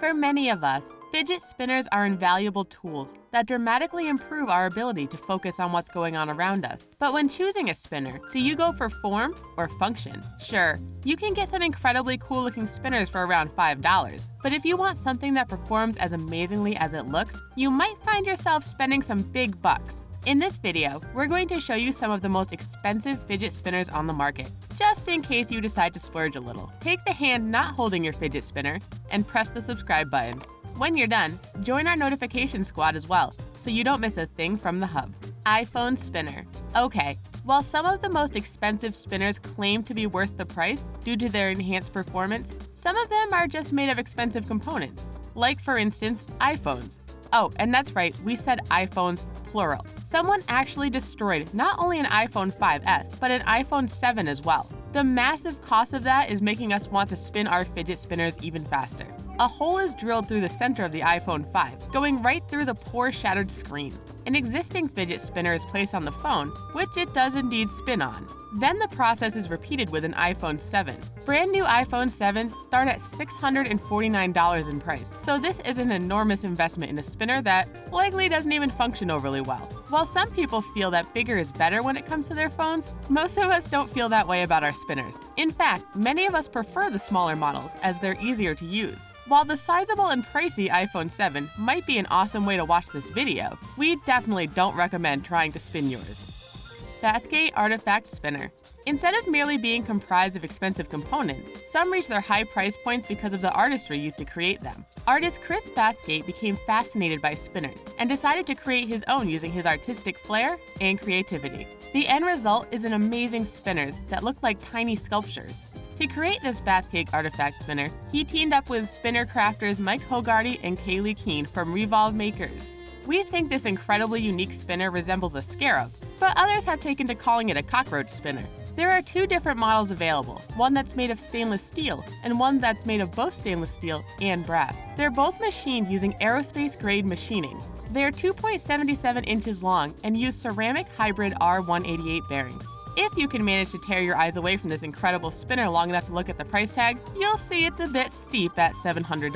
For many of us, fidget spinners are invaluable tools that dramatically improve our ability to focus on what's going on around us. But when choosing a spinner, do you go for form or function? Sure, you can get some incredibly cool-looking spinners for around $5. But if you want something that performs as amazingly as it looks, you might find yourself spending some big bucks. In this video, we're going to show you some of the most expensive fidget spinners on the market, just in case you decide to splurge a little. Take the hand not holding your fidget spinner and press the subscribe button. When you're done, join our notification squad as well, so you don't miss a thing from the hub. iPhone spinner. Okay, while some of the most expensive spinners claim to be worth the price due to their enhanced performance, some of them are just made of expensive components, like for instance, iPhones. Oh, and that's right, we said iPhones plural. Someone actually destroyed not only an iPhone 5S, but an iPhone 7 as well. The massive cost of that is making us want to spin our fidget spinners even faster. A hole is drilled through the center of the iPhone 5, going right through the poor shattered screen. An existing fidget spinner is placed on the phone, which it does indeed spin on. Then the process is repeated with an iPhone 7. Brand new iPhone 7s start at $649 in price, so this is an enormous investment in a spinner that likely doesn't even function overly well. While some people feel that bigger is better when it comes to their phones, most of us don't feel that way about our spinners. In fact, many of us prefer the smaller models as they're easier to use. While the sizable and pricey iPhone 7 might be an awesome way to watch this video, we definitely don't recommend trying to spin yours. Bathgate Artifact Spinner. Instead of merely being comprised of expensive components, some reach their high price points because of the artistry used to create them. Artist Chris Bathgate became fascinated by spinners and decided to create his own using his artistic flair and creativity. The end result is an amazing spinners that look like tiny sculptures. To create this Bathgate Artifact Spinner, he teamed up with spinner crafters Mike Hogarty and Kaylee Keene from Revolve Makers. We think this incredibly unique spinner resembles a scarab, but others have taken to calling it a cockroach spinner. There are two different models available, one that's made of stainless steel and one that's made of both stainless steel and brass. They're both machined using aerospace-grade machining. They are 2.77 inches long and use ceramic hybrid R188 bearings. If you can manage to tear your eyes away from this incredible spinner long enough to look at the price tag, you'll see it's a bit steep at $700.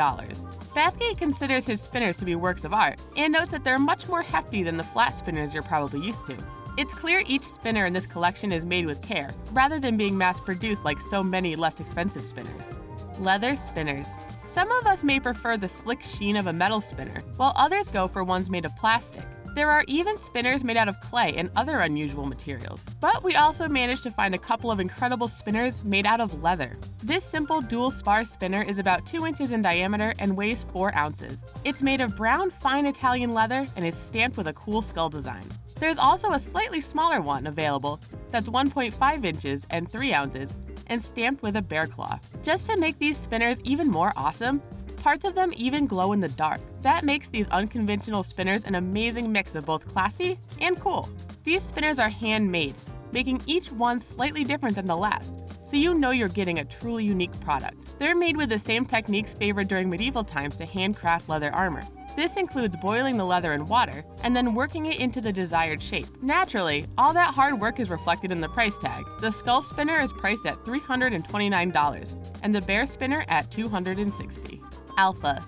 Bathgate considers his spinners to be works of art and notes that they're much more hefty than the flat spinners you're probably used to. It's clear each spinner in this collection is made with care, rather than being mass-produced like so many less expensive spinners. Leather spinners. Some of us may prefer the slick sheen of a metal spinner, while others go for ones made of plastic. There are even spinners made out of clay and other unusual materials. But we also managed to find a couple of incredible spinners made out of leather. This simple dual spar spinner is about 2 inches in diameter and weighs 4 ounces. It's made of brown, fine Italian leather and is stamped with a cool skull design. There's also a slightly smaller one available that's 1.5 inches and 3 ounces and stamped with a bear claw. Just to make these spinners even more awesome, parts of them even glow in the dark. That makes these unconventional spinners an amazing mix of both classy and cool. These spinners are handmade, making each one slightly different than the last, so you know you're getting a truly unique product. They're made with the same techniques favored during medieval times to handcraft leather armor. This includes boiling the leather in water and then working it into the desired shape. Naturally, all that hard work is reflected in the price tag. The skull spinner is priced at $329 and the bear spinner at $260. Alpha.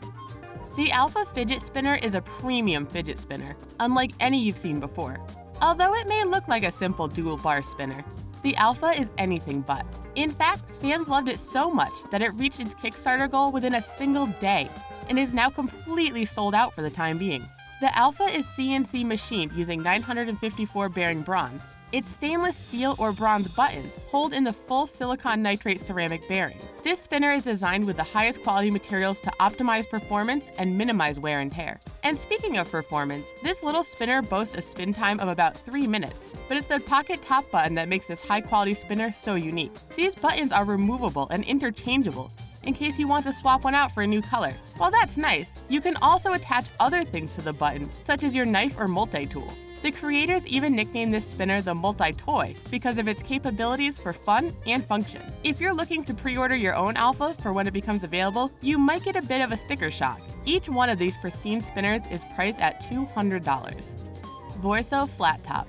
The Alpha fidget spinner is a premium fidget spinner, unlike any you've seen before. Although it may look like a simple dual bar spinner, the Alpha is anything but. In fact, fans loved it so much that it reached its Kickstarter goal within a single day and is now completely sold out for the time being. The Alpha is CNC machined using 954 bearing bronze. Its stainless steel or bronze buttons hold in the full silicon nitrate ceramic bearings. This spinner is designed with the highest quality materials to optimize performance and minimize wear and tear. And speaking of performance, this little spinner boasts a spin time of about 3 minutes, but it's the pocket top button that makes this high quality spinner so unique. These buttons are removable and interchangeable in case you want to swap one out for a new color. While that's nice, you can also attach other things to the button, such as your knife or multi-tool. The creators even nicknamed this spinner the multi-toy because of its capabilities for fun and function. If you're looking to pre-order your own Alpha for when it becomes available, you might get a bit of a sticker shock. Each one of these pristine spinners is priced at $200. Vorso Flat Top.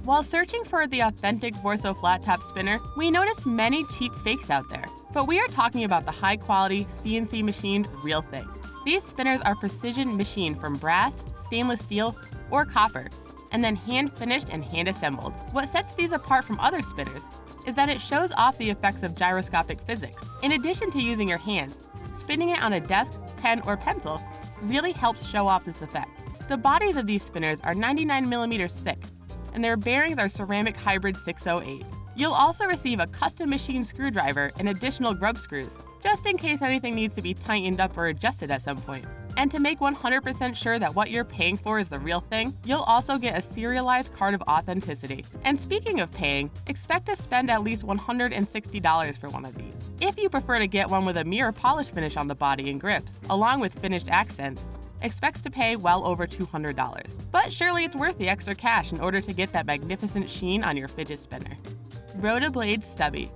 While searching for the authentic Vorso flat top spinner, we noticed many cheap fakes out there, but we are talking about the high-quality, CNC machined real thing. These spinners are precision machined from brass, stainless steel, or copper, and then hand-finished and hand-assembled. What sets these apart from other spinners is that it shows off the effects of gyroscopic physics. In addition to using your hands, spinning it on a desk, pen, or pencil really helps show off this effect. The bodies of these spinners are 99 millimeters thick, and their bearings are ceramic hybrid 608. You'll also receive a custom machined screwdriver and additional grub screws, just in case anything needs to be tightened up or adjusted at some point. And to make 100% sure that what you're paying for is the real thing, you'll also get a serialized card of authenticity. And speaking of paying, expect to spend at least $160 for one of these. If you prefer to get one with a mirror polish finish on the body and grips, along with finished accents, expect to pay well over $200. But surely it's worth the extra cash in order to get that magnificent sheen on your fidget spinner. Rotablade Stubby.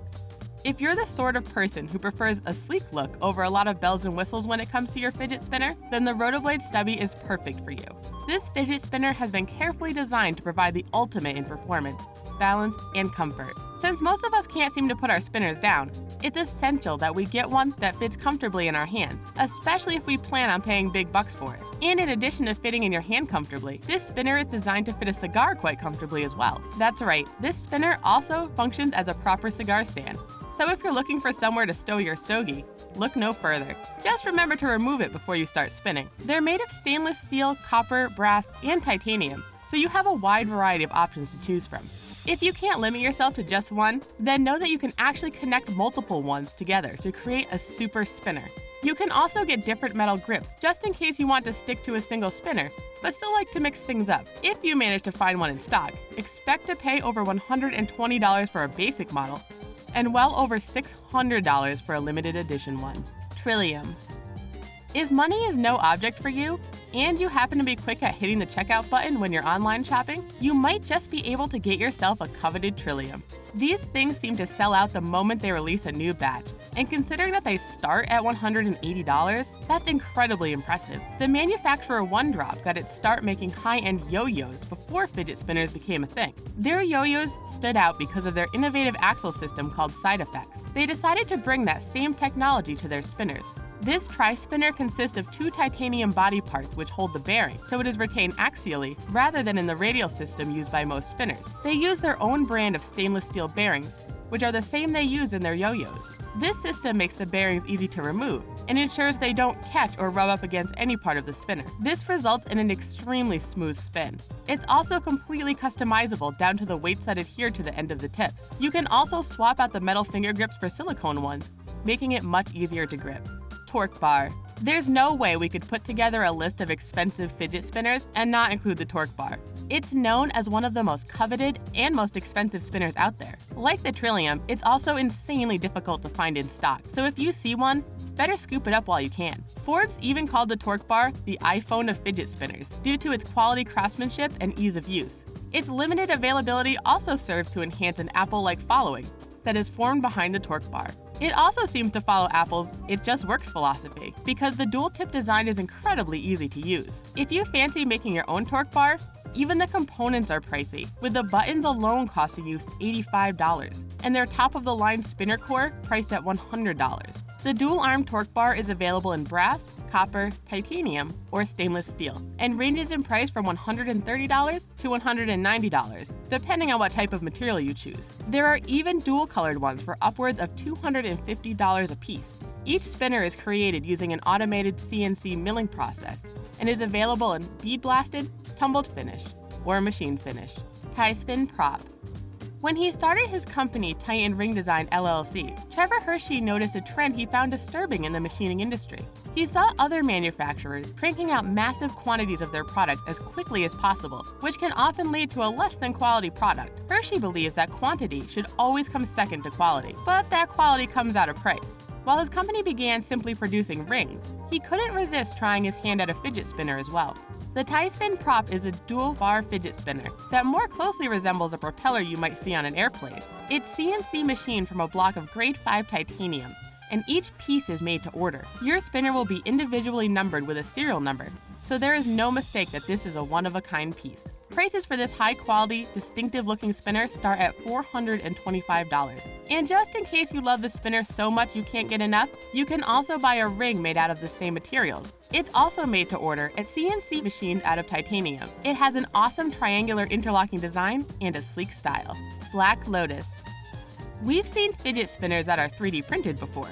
If you're the sort of person who prefers a sleek look over a lot of bells and whistles when it comes to your fidget spinner, then the Rotablade Stubby is perfect for you. This fidget spinner has been carefully designed to provide the ultimate in performance, balance, and comfort. Since most of us can't seem to put our spinners down, it's essential that we get one that fits comfortably in our hands, especially if we plan on paying big bucks for it. And in addition to fitting in your hand comfortably, this spinner is designed to fit a cigar quite comfortably as well. That's right, this spinner also functions as a proper cigar stand. So if you're looking for somewhere to stow your stogie, look no further. Just remember to remove it before you start spinning. They're made of stainless steel, copper, brass, and titanium, so you have a wide variety of options to choose from. If you can't limit yourself to just one, then know that you can actually connect multiple ones together to create a super spinner. You can also get different metal grips just in case you want to stick to a single spinner, but still like to mix things up. If you manage to find one in stock, expect to pay over $120 for a basic model, and well over $600 for a limited edition one. Trillium. If money is no object for you, and you happen to be quick at hitting the checkout button when you're online shopping, you might just be able to get yourself a coveted Trillium. These things seem to sell out the moment they release a new batch, and considering that they start at $180, that's incredibly impressive. The manufacturer One Drop got its start making high-end yo-yos before fidget spinners became a thing. Their yo-yos stood out because of their innovative axle system called Side Effects. They decided to bring that same technology to their spinners. This tri-spinner consists of two titanium body parts which hold the bearing, so it is retained axially rather than in the radial system used by most spinners. They use their own brand of stainless steel bearings, which are the same they use in their yo-yos. This system makes the bearings easy to remove and ensures they don't catch or rub up against any part of the spinner. This results in an extremely smooth spin. It's also completely customizable down to the weights that adhere to the end of the tips. You can also swap out the metal finger grips for silicone ones, making it much easier to grip. Torqbar. There's no way we could put together a list of expensive fidget spinners and not include the Torqbar. It's known as one of the most coveted and most expensive spinners out there. Like the Trillium, it's also insanely difficult to find in stock, so if you see one, better scoop it up while you can. Forbes even called the Torqbar the iPhone of fidget spinners due to its quality craftsmanship and ease of use. Its limited availability also serves to enhance an Apple-like following that is formed behind the Torqbar. It also seems to follow Apple's "it just works" philosophy, because the dual-tip design is incredibly easy to use. If you fancy making your own Torqbar, even the components are pricey, with the buttons alone costing you $85, and their top-of-the-line spinner core priced at $100. The dual-arm Torqbar is available in brass, copper, titanium, or stainless steel, and ranges in price from $130 to $190, depending on what type of material you choose. There are even dual-colored ones for upwards of $250 a piece. Each spinner is created using an automated CNC milling process and is available in bead-blasted, tumbled finish, or machine finish. TiSpin Prop. When he started his company, Titan Ring Design LLC, Trevor Hershey noticed a trend he found disturbing in the machining industry. He saw other manufacturers cranking out massive quantities of their products as quickly as possible, which can often lead to a less than quality product. Hershey believes that quantity should always come second to quality, but that quality comes at a price. While his company began simply producing rings, he couldn't resist trying his hand at a fidget spinner as well. The TiSpin Prop is a dual-bar fidget spinner that more closely resembles a propeller you might see on an airplane. It's CNC machined from a block of grade 5 titanium, and each piece is made to order. Your spinner will be individually numbered with a serial number, so there is no mistake that this is a one-of-a-kind piece. Prices for this high-quality, distinctive-looking spinner start at $425. And just in case you love the spinner so much you can't get enough, you can also buy a ring made out of the same materials. It's also made to order at CNC machined out of titanium. It has an awesome triangular interlocking design and a sleek style. Black Lotus. We've seen fidget spinners that are 3D printed before,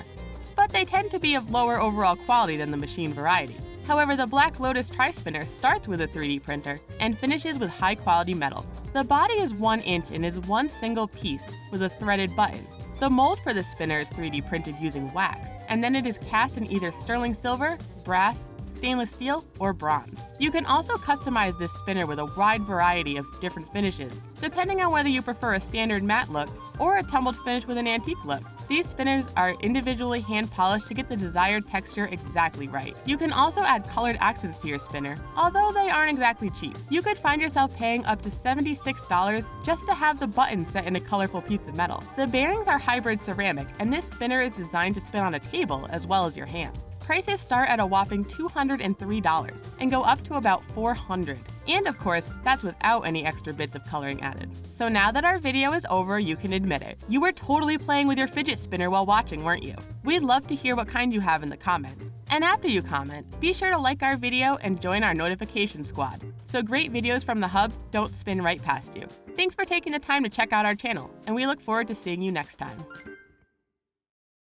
but they tend to be of lower overall quality than the machine variety. However, the Black Lotus Tri-Spinner starts with a 3D printer and finishes with high-quality metal. The body is 1 inch and is one single piece with a threaded button. The mold for the spinner is 3D printed using wax, and then it is cast in either sterling silver, brass, stainless steel, or bronze. You can also customize this spinner with a wide variety of different finishes, depending on whether you prefer a standard matte look or a tumbled finish with an antique look. These spinners are individually hand-polished to get the desired texture exactly right. You can also add colored accents to your spinner, although they aren't exactly cheap. You could find yourself paying up to $76 just to have the buttons set in a colorful piece of metal. The bearings are hybrid ceramic, and this spinner is designed to spin on a table as well as your hand. Prices start at a whopping $203 and go up to about $400. And of course, that's without any extra bits of coloring added. So now that our video is over, you can admit it. You were totally playing with your fidget spinner while watching, weren't you? We'd love to hear what kind you have in the comments. And after you comment, be sure to like our video and join our notification squad, so great videos from the hub don't spin right past you. Thanks for taking the time to check out our channel, and we look forward to seeing you next time.